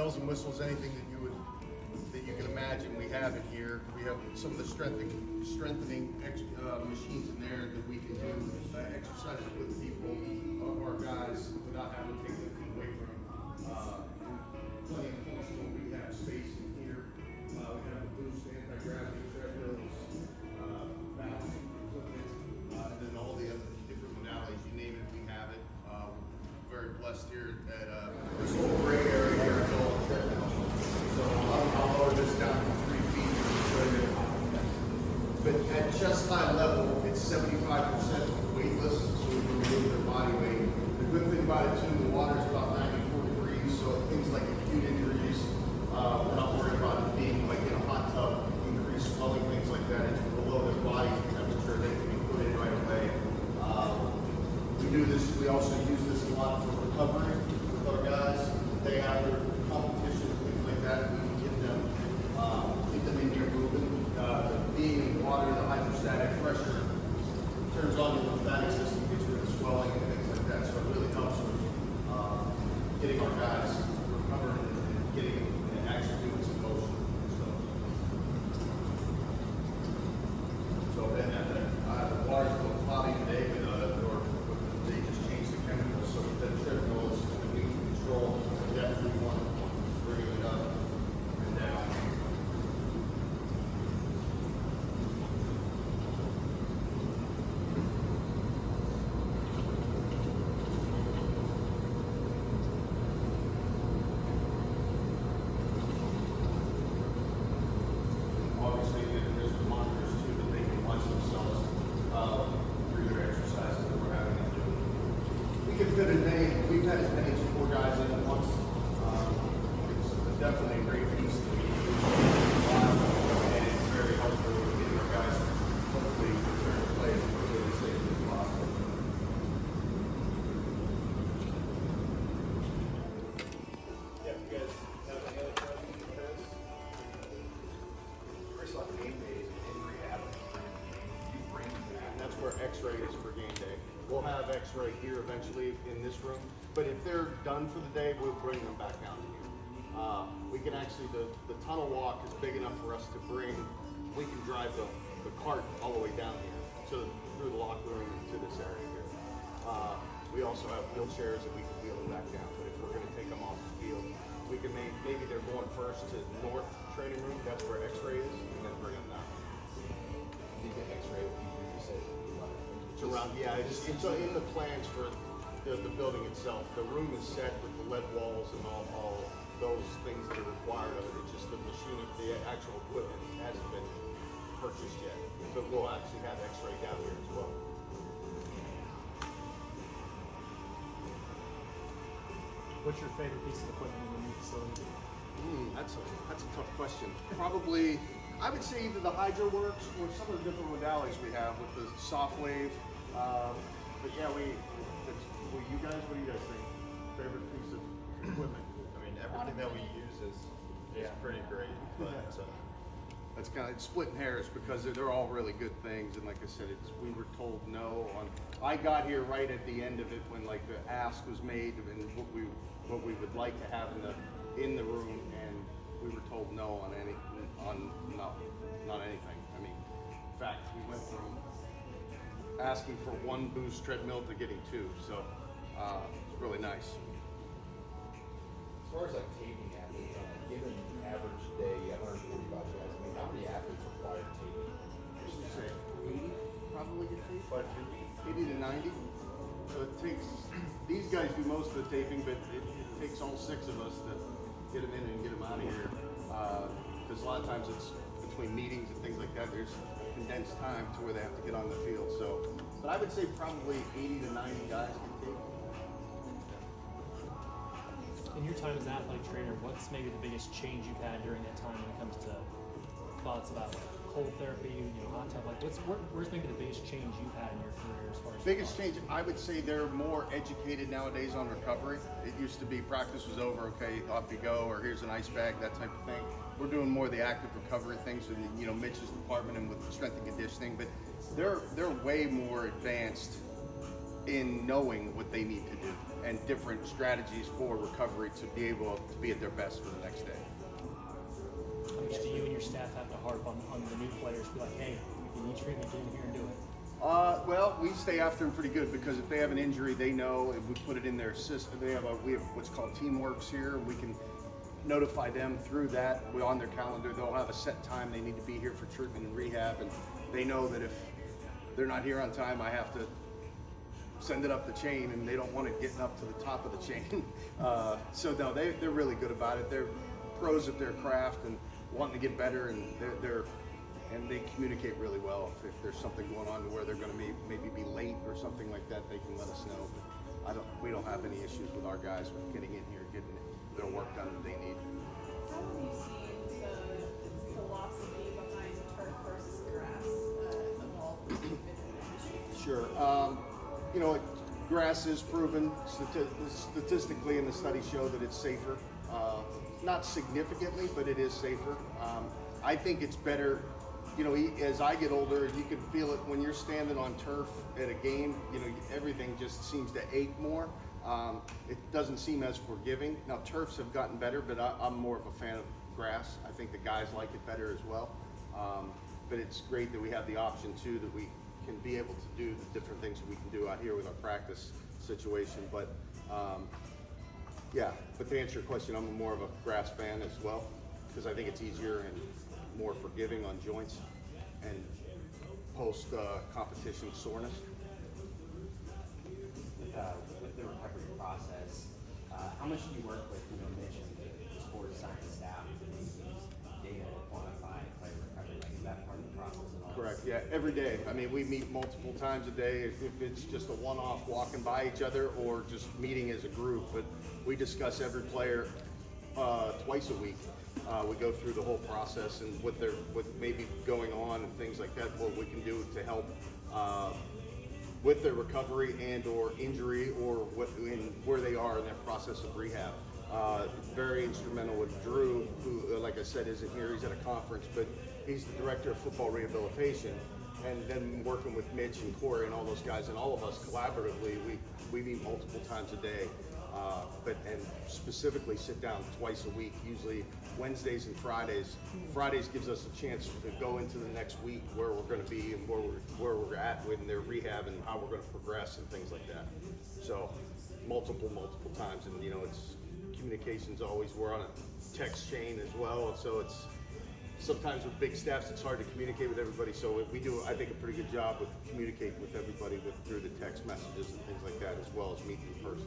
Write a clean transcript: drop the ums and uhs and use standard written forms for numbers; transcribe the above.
bells and whistles, anything that you can imagine. We have in here. We have some of the strengthening machines in there that we can do exercises with people, our guys, without having to take them away from them. Plenty of functional rehab space in here. We have a boost, anti-gravity treadmills, balance equipment, and then all the other different modalities. You name it, we have it. Very blessed here at this whole gray area here is all treadmill. So I'll lower this down to 3 feet to show you. But at chest high level, it's 75% weightless, so we can remove their body weight. The good thing about it too, the water is about 94 degrees, so things like acute injuries, we're not worried about it being like in a hot tub, increased swelling, things like that. It's below their body temperature, they can be put in right away. We do this, we also use this a lot for recovery with our guys. Day after competition, things like that, we can get them in here moving. Being in water, the hydrostatic pressure turns on your lymphatic system, gets rid of swelling and things like that. So it really helps with getting our guys recovering and getting and actually doing some motion. So then the water's a little cloudy today, but they just changed the chemicals. So the treadmill is we can control. We definitely want to bring it up and down. Obviously, there's the monitors too that they can watch themselves through their exercises that we're having them do. We can fit as many. We've had as many as 4 guys in at once. It's definitely a great piece to be used, and it's very helpful in getting our guys hopefully return to play as quickly and safely as possible. Yeah, you guys have any other questions for this? First off, game days and injury happens. You bring that. That's where X-ray is for game day. We'll have X-ray here eventually in this room, but if they're done for the day, we'll bring them back down to here. We can actually, the tunnel walk is big enough for us to bring, we can drive the cart all the way down here, through the locker room to this area here. We also have wheelchairs that we can wheel them back down, but if we're gonna take them off the field, we can maybe they're going first to north training room, that's where X-ray is, and then bring them down. You get X-ray what you said. It's around, yeah, it's in the plans for the building itself. The room is set with the lead walls and all those things that are required of it. It's just the machine, the actual equipment hasn't been purchased yet. But we'll actually have X-ray down here as well. What's your favorite piece of equipment in the new facility? That's a tough question. Probably, I would say either the Hydro works or some of the different modalities we have with the soft wave. But yeah, you guys, what do you guys think? Favorite piece of equipment? I mean, everything that we use is pretty great, but That's kind of splitting hairs because they're all really good things, and like I said, we were told no on. I got here right at the end of it when like the ask was made and what we would like to have in the room, and we were told no on not anything. I mean, in fact, we went from asking for 1 boost treadmill to getting 2, so it's really nice. as far as like taping athletes, given average day, 145 guys, I mean, how many athletes require taping? Say 80 probably get taped, but 80 to 90. So it takes, these guys do most of the taping, but it takes all 6 of us to get them in and get them out of here. Because a lot of times it's between meetings and things like that, there's condensed time to where they have to get on the field. So, but I would say probably 80 to 90 guys can tape. In your time as an athletic trainer, what's maybe the biggest change you've had during that time when it comes to thoughts about cold therapy, hot tub? Like, where's maybe the biggest change you've had in your career as far as biggest change? I would say they're more educated nowadays on recovery. It used to be practice was over, okay, off you go, or here's an ice bag, that type of thing. We're doing more of the active recovery things with Mitch's department and with strength and conditioning, but they're way more advanced in knowing what they need to do. and different strategies for recovery to be able to be at their best for the next day. How much do you and your staff have to harp on the new players? Be like, hey, if you need treatment, get in here and do it. Well, we stay after them pretty good because if they have an injury, they know, and we put it in their system. We have what's called Teamworks here. We can notify them through that. We're on their calendar. They'll have a set time they need to be here for treatment and rehab, and they know that if they're not here on time, I have to send it up the chain, and they don't want it getting up to the top of the chain. So no, they're really good about it. They're pros at their craft and wanting to get better, and and they communicate really well. If there's something going on to where they're going to maybe be late or something like that, they can let us know. But we don't have any issues with our guys with getting in here, getting their work done that they need. How have you seen the philosophy behind turf versus grass evolve as you've been in the industry? Sure. Grass is proven statistically, and the studies show that it's safer. Not significantly, but it is safer. I think it's better. As I get older, you can feel it when you're standing on turf at a game. Everything just seems to ache more. It doesn't seem as forgiving. Now, turfs have gotten better, but I'm more of a fan of grass. I think the guys like it better as well. But it's great that we have the option too, that we can be able to do the different things we can do out here with our practice situation. But but to answer your question, I'm more of a grass fan as well because I think it's easier and more forgiving on joints and post competition soreness. With the recovery process, how much do you work with Mitch and the sports science staff to use data to quantify player recovery? Like, is that part of the process at all? Correct. Yeah, every day. I mean, we meet multiple times a day. If it's just a one-off walking by each other or just meeting as a group, but we discuss every player twice a week. We go through the whole process and what may be going on and things like that, what we can do to help with their recovery and or injury or where they are in their process of rehab. Very instrumental with Drew, who, like I said, isn't here. He's at a conference, but he's the director of football rehabilitation. And then working with Mitch and Corey and all those guys and all of us collaboratively, we meet multiple times a day. And specifically sit down twice a week, usually Wednesdays and Fridays. Fridays gives us a chance to go into the next week where we're going to be and where we're at with their rehab and how we're going to progress and things like that. So multiple times, and it's communications always. We're on a text chain as well, and so it's sometimes with big staffs it's hard to communicate with everybody. So we do, I think, a pretty good job with communicating with everybody through the text messages and things like that, as well as meeting in person.